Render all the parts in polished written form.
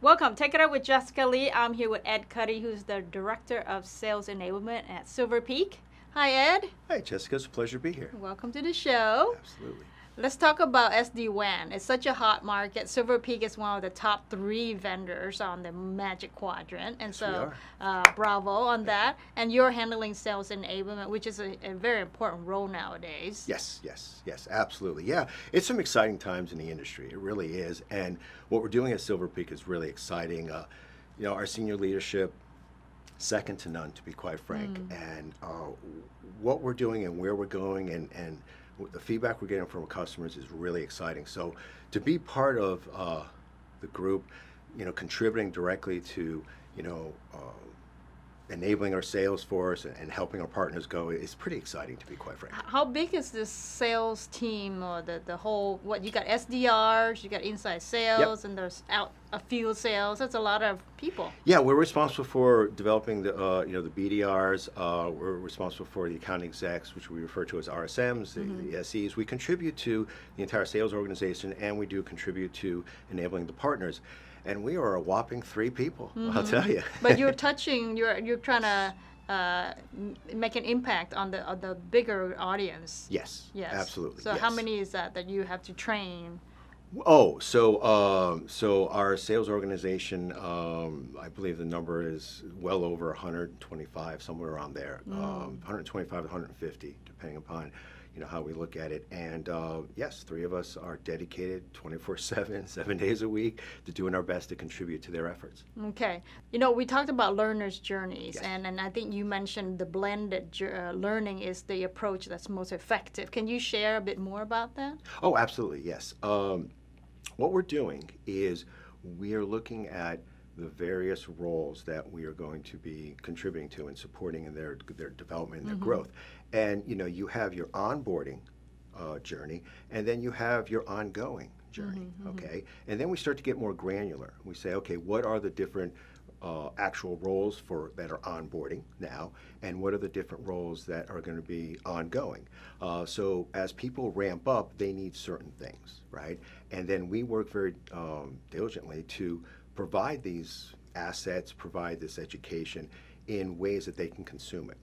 Welcome. Take it up with Jessica Lee. I'm here with Ed Kudey, who's the Director of Sales Enablement at Silver Peak. Hi, Ed. Hi, Jessica. It's a pleasure to be here. Welcome to the show. Absolutely. Let's talk about SD-WAN. It's such a hot market. Silver Peak is one of the top 3 vendors on the Magic Quadrant. And Yes, bravo on that. And you're handling sales enablement, which is a very important role nowadays. Yes, absolutely. Yeah, it's some exciting times in the industry. It really is. And what we're doing at Silver Peak is really exciting. Our senior leadership, second to none, to be quite frank. And what we're doing and where we're going and the feedback we're getting from our customers is really exciting. So to be part of the group, contributing directly to, enabling our sales force and helping our partners go is pretty exciting, to be quite frank. How big is this sales team, or the whole, you got SDRs, you got inside sales, and there's field sales. That's a lot of people. Yeah, we're responsible for developing the BDRs. We're responsible for the account execs, which we refer to as RSMs, the SEs. We contribute to the entire sales organization, and we do contribute to enabling the partners. And we are a whopping 3 people, I'll tell you. But you're you're trying to make an impact on the bigger audience. Yes, absolutely. So how many is that you have to train? Oh, so our sales organization, I believe the number is well over 125, somewhere around there, 125 to 150, depending upon how we look at it. And yes, 3 of us are dedicated 24/7, 7 days a week to doing our best to contribute to their efforts. Okay. We talked about learners' journeys, and I think you mentioned the blended learning is the approach that's most effective. Can you share a bit more about that? Oh, absolutely, yes. What we're doing is we are looking at the various roles that we are going to be contributing to and supporting in their development and their growth. And you have your onboarding journey, and then you have your ongoing journey, okay? And then we start to get more granular. We say, okay, what are the different actual roles that are onboarding now, and what are the different roles that are going to be ongoing? So as people ramp up, they need certain things, right? And then we work very diligently to provide these assets, provide this education in ways that they can consume it.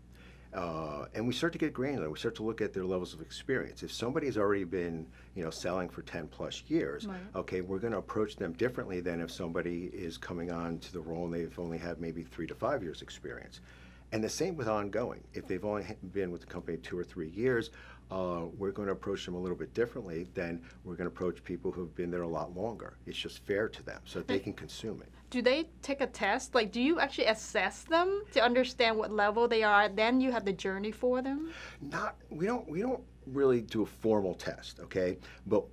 And we start to get granular. We start to look at their levels of experience. If somebody's already been, selling for 10 plus years, okay, we're going to approach them differently than if somebody is coming on to the role and they've only had maybe 3 to 5 years experience. And the same with ongoing. If they've only been with the company 2 or 3 years, we're going to approach them a little bit differently than we're going to approach people who've been there a lot longer. It's just fair to them so that they can consume it. Do they take a test? Like, do you actually assess them to understand what level they are? Then you have the journey for them? We don't really do a formal test, okay? But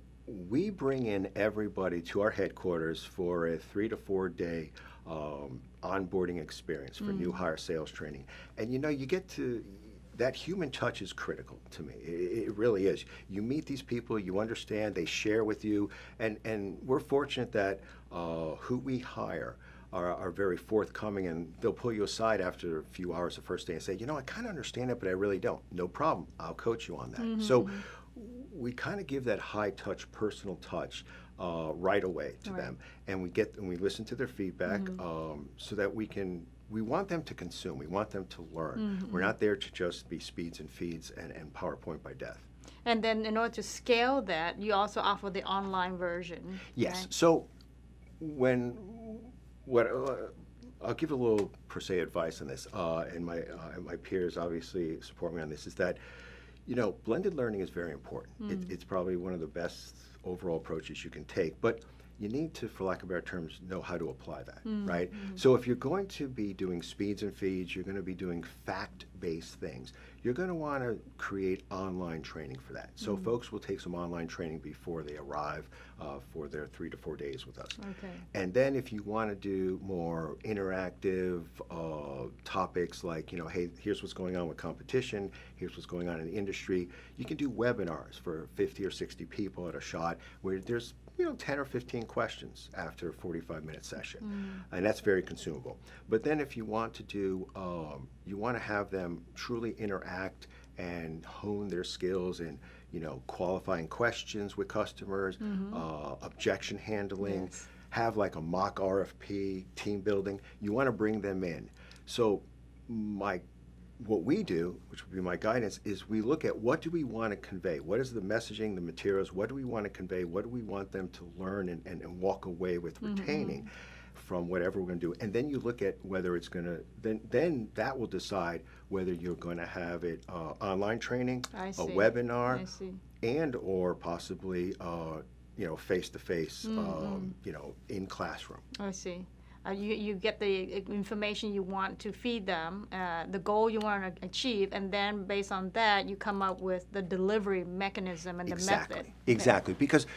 we bring in everybody to our headquarters for a 3 to 4 day onboarding experience for new hire sales training. And you get to, that human touch is critical to me. It really is. You meet these people, you understand, they share with you, and we're fortunate that who we hire are very forthcoming, and they'll pull you aside after a few hours the first day and say, I kind of understand it, but I really don't. No problem. I'll coach you on that. So we kind of give that high touch, personal touch right away to them, and we listen to their feedback so that we want them to consume. We want them to learn. We're not there to just be speeds and feeds and PowerPoint by death. And then in order to scale that, you also offer the online version. Yes. Right? So I'll give a little per se advice on this, and my peers obviously support me on this, is that blended learning is very important. It's probably one of the best overall approaches you can take, but you need to, for lack of better terms, know how to apply that, right? So if you're going to be doing speeds and feeds, you're going to be doing fact-based things, you're going to want to create online training for that. So folks will take some online training before they arrive for their 3 to 4 days with us. Okay. And then if you want to do more interactive topics like, hey, here's what's going on with competition, here's what's going on in the industry, you can do webinars for 50 or 60 people at a shot where there's 10 or 15 questions after a 45-minute session. And that's very consumable. But then if you want to do, you want to have them truly interact and hone their skills in, qualifying questions with customers, objection handling, have like a mock RFP, team building, you want to bring them in. So what we do, which would be my guidance, is we look at what do we want to convey? What is the messaging, the materials? What do we want to convey? What do we want them to learn and walk away with retaining from whatever we're going to do? And then you look at whether it's going to, then that will decide whether you're going to have it online training, a webinar, and or possibly face-to-face, in classroom. I see. You get the information you want to feed them, the goal you want to achieve, and then based on that, you come up with the delivery mechanism and the method. Exactly, because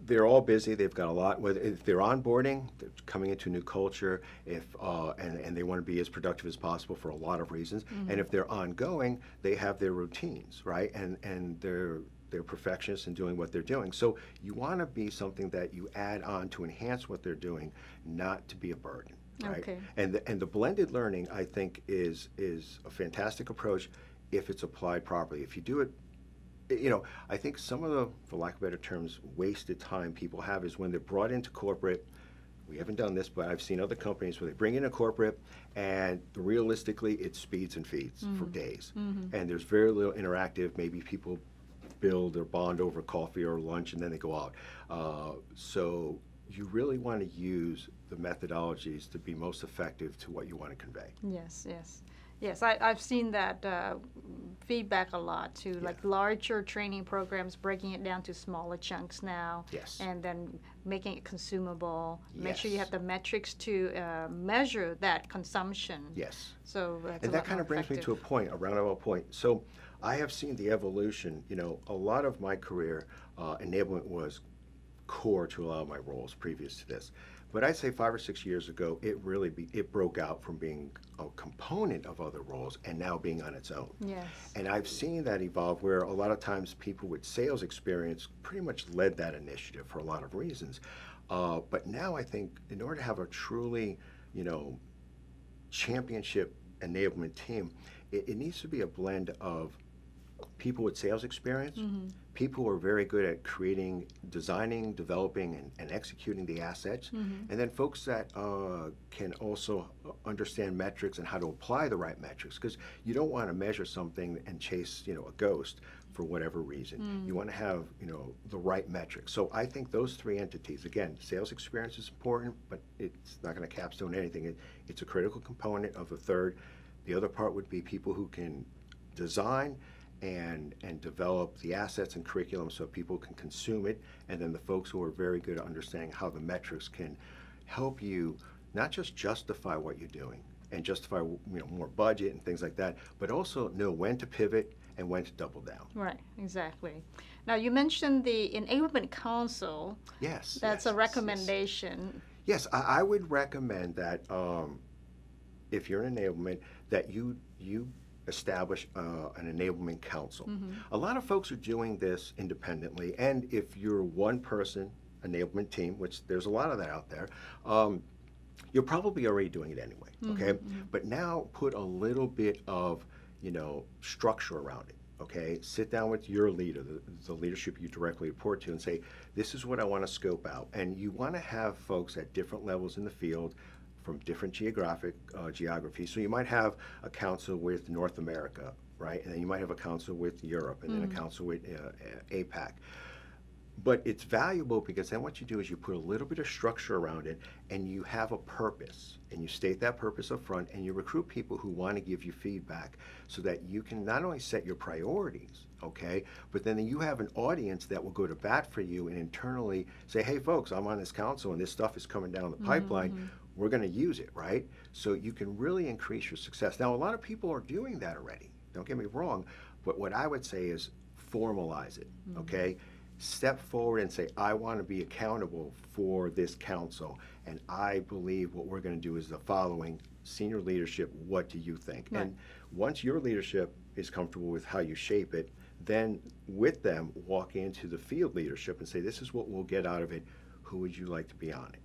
they're all busy. They've got a lot. Whether if they're onboarding, they're coming into a new culture, and they want to be as productive as possible for a lot of reasons. And if they're ongoing, they have their routines, right? And they're perfectionists in doing what they're doing. So you want to be something that you add on to enhance what they're doing, not to be a burden, right? Okay. And the blended learning, I think, is a fantastic approach if it's applied properly. If you do it, I think some of the, for lack of better terms, wasted time people have is when they're brought into corporate. We haven't done this, but I've seen other companies where they bring in a corporate, and realistically, it speeds and feeds for days. And there's very little interactive. Maybe people build or bond over coffee or lunch, and then they go out. So you really want to use the methodologies to be most effective to what you want to convey. Yes, I've seen that feedback a lot too, like larger training programs, breaking it down to smaller chunks now, and then making it consumable. Make sure you have the metrics to measure that consumption. So and that kind of brings me to a roundabout point. So I have seen the evolution. A lot of my career, enablement was core to a lot of my roles previous to this. But I'd say 5 or 6 years ago, it broke out from being a component of other roles and now being on its own. And I've seen that evolve where a lot of times people with sales experience pretty much led that initiative for a lot of reasons. But now I think in order to have a truly, championship enablement team, it needs to be a blend of people with sales experience, people who are very good at creating, designing, developing, and executing the assets, and then folks that can also understand metrics and how to apply the right metrics, because you don't want to measure something and chase, a ghost for whatever reason. You want to have, the right metrics. So I think those three entities, again, sales experience is important, but it's not going to capstone anything. It's a critical component of the third. The other part would be people who can design and develop the assets and curriculum so people can consume it, and then the folks who are very good at understanding how the metrics can help you not just justify what you're doing and justify more budget and things like that, but also know when to pivot and when to double down. Right, exactly. Now you mentioned the Enablement Council. That's a recommendation. Yes, I would recommend that if you're in enablement, that you establish an enablement council. A lot of folks are doing this independently, and if you're one person enablement team, which there's a lot of that out there, you're probably already doing it anyway, okay? But now put a little bit of, structure around it, okay? Sit down with your leader, the leadership you directly report to, and say, this is what I want to scope out. And you want to have folks at different levels in the field from different geography. So you might have a council with North America, right? And then you might have a council with Europe, and then a council with APAC. But it's valuable because then what you do is you put a little bit of structure around it, and you have a purpose, and you state that purpose up front, and you recruit people who want to give you feedback so that you can not only set your priorities, okay, but then you have an audience that will go to bat for you and internally say, hey folks, I'm on this council and this stuff is coming down the pipeline. We're going to use it, right? So you can really increase your success. Now, a lot of people are doing that already. Don't get me wrong, but what I would say is formalize it, okay? Step forward and say, I want to be accountable for this council, and I believe what we're going to do is the following. Senior leadership, what do you think? And once your leadership is comfortable with how you shape it, then with them, walk into the field leadership and say, this is what we'll get out of it. Who would you like to be on it?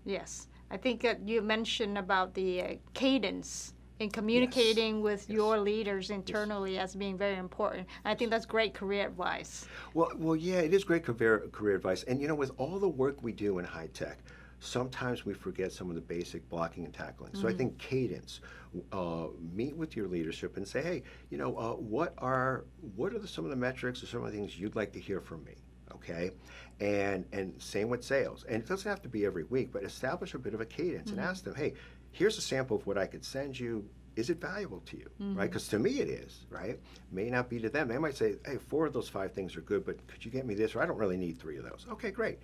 Yes. I think you mentioned about the cadence in communicating with your leaders internally as being very important. I think that's great career advice. Well, yeah, it is great career advice. And with all the work we do in high tech, sometimes we forget some of the basic blocking and tackling. So I think cadence, meet with your leadership and say, hey, what are some of the metrics or some of the things you'd like to hear from me? Okay, and same with sales. And it doesn't have to be every week, but establish a bit of a cadence and ask them, hey, here's a sample of what I could send you. Is it valuable to you, right? Because to me it is, right? May not be to them. They might say, hey, 4 of those 5 things are good, but could you get me this? Or I don't really need 3 of those. Okay, great.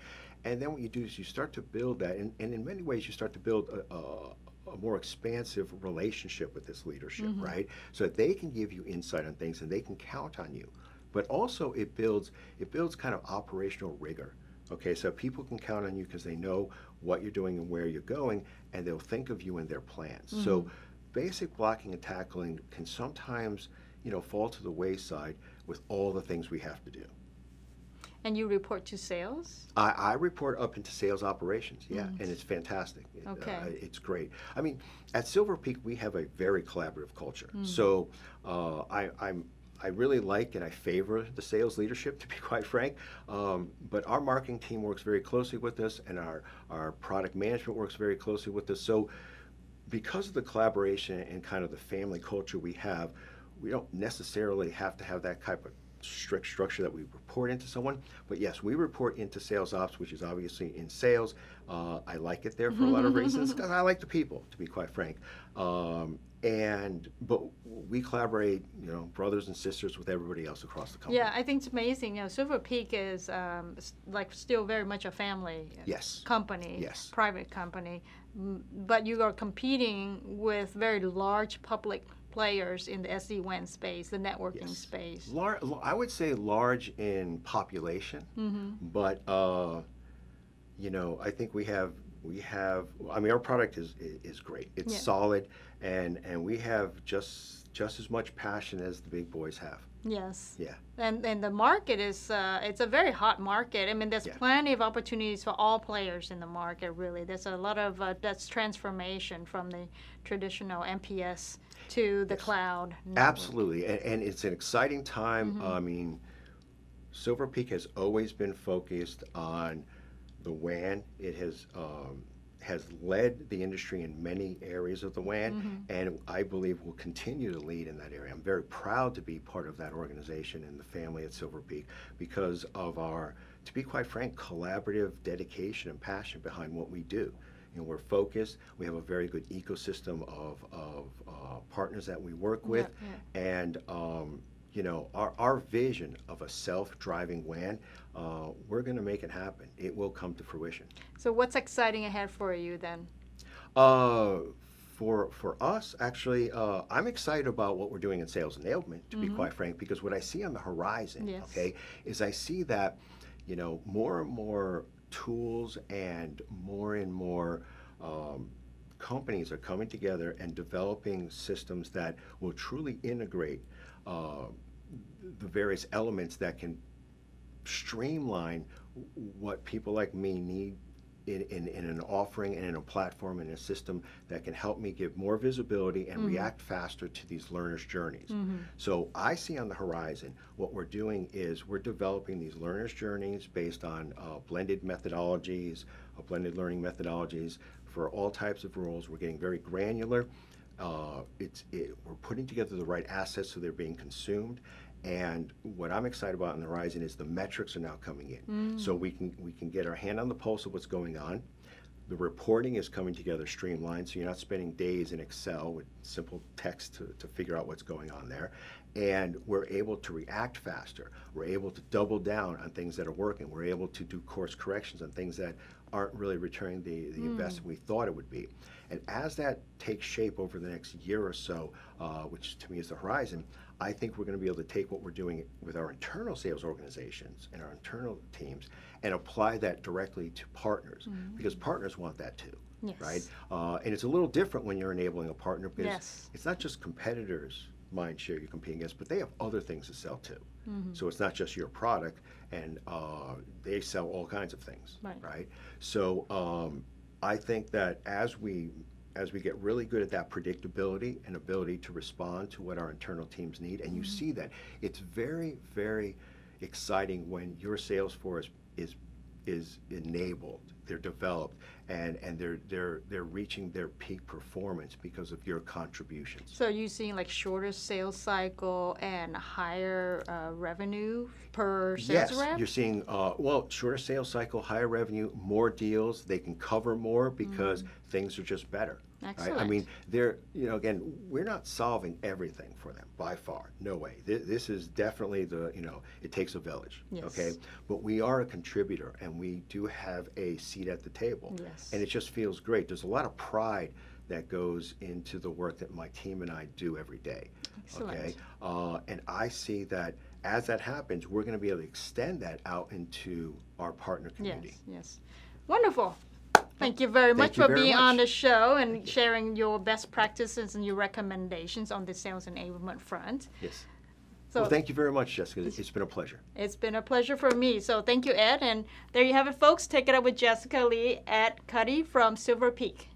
And then what you do is you start to build that, and in many ways you start to build a more expansive relationship with this leadership, right? So that they can give you insight on things and they can count on you. But also it builds kind of operational rigor. Okay, so people can count on you because they know what you're doing and where you're going, and they'll think of you in their plans. So basic blocking and tackling can sometimes, fall to the wayside with all the things we have to do. And you report to sales? I report up into sales operations, and it's fantastic. Okay. It's great. I mean, at Silver Peak, we have a very collaborative culture. So I really like and I favor the sales leadership, to be quite frank. But our marketing team works very closely with us, and our product management works very closely with us. So because of the collaboration and kind of the family culture we have, we don't necessarily have to have that type of strict structure that we report into someone. But yes, we report into sales ops, which is obviously in sales. I like it there for a lot of reasons, because I like the people, to be quite frank. But we collaborate, brothers and sisters with everybody else across the company. Yeah, I think it's amazing. Silver Peak is still very much a family company, private company, but you are competing with very large public players in the SD-WAN space, the networking space. I would say large in population, but I think we have. I mean, our product is great. It's solid, and we have just as much passion as the big boys have. Yes. Yeah. And the market is it's a very hot market. I mean, there's plenty of opportunities for all players in the market. Really, there's a lot of that's transformation from the traditional MPS to the cloud network. Absolutely, and it's an exciting time. I mean, Silver Peak has always been focused on the WAN. It has led the industry in many areas of the WAN, and I believe will continue to lead in that area. I'm very proud to be part of that organization and the family at Silver Peak because of our, to be quite frank, collaborative dedication and passion behind what we do. We're focused. We have a very good ecosystem of partners that we work with, and our vision of a self-driving WAN, we're going to make it happen. It will come to fruition. So what's exciting ahead for you then? For us, actually, I'm excited about what we're doing in sales enablement, to be quite frank, because what I see on the horizon, is I see that, more and more tools and more companies are coming together and developing systems that will truly integrate the various elements that can streamline what people like me need in an offering and in a platform and a system that can help me give more visibility and react faster to these learners' journeys. So I see on the horizon, what we're doing is we're developing these learners' journeys based on blended methodologies, blended learning methodologies for all types of roles. We're getting very granular. We're putting together the right assets so they're being consumed. And what I'm excited about on the horizon is the metrics are now coming in. So we can get our hand on the pulse of what's going on. The reporting is coming together streamlined, so you're not spending days in Excel with simple text to figure out what's going on there. And we're able to react faster. We're able to double down on things that are working. We're able to do course corrections on things that aren't really returning the investment we thought it would be. And as that takes shape over the next year or so, which to me is the horizon, I think we're going to be able to take what we're doing with our internal sales organizations and our internal teams and apply that directly to partners, because partners want that too, right? And it's a little different when you're enabling a partner, because it's not just competitors' mind share you're competing against, but they have other things to sell too. So it's not just your product, and they sell all kinds of things, right? So I think that as we as we get really good at that predictability and ability to respond to what our internal teams need, and you see that, it's very, very exciting when your sales force is enabled, they're developed, and they're reaching their peak performance because of your contributions. So you're seeing like shorter sales cycle and higher revenue per sales rep? Yes, you're seeing, shorter sales cycle, higher revenue, more deals, they can cover more because things are just better. Excellent. Right? I mean, again, we're not solving everything for them, by far, no way. This is definitely it takes a village, yes. okay? But we are a contributor, and we do have a seat at the table. Yes. And it just feels great. There's a lot of pride that goes into the work that my team and I do every day. Excellent. Okay? And I see that as that happens, we're going to be able to extend that out into our partner community. Yes, yes. Wonderful. Thank you very much for being on the show and sharing your best practices and your recommendations on the sales enablement front. Yes. So, well, thank you very much, Jessica. It's been a pleasure. It's been a pleasure for me. So thank you, Ed. And there you have it, folks. Take it up with Jessica Lee at Kudey from Silver Peak.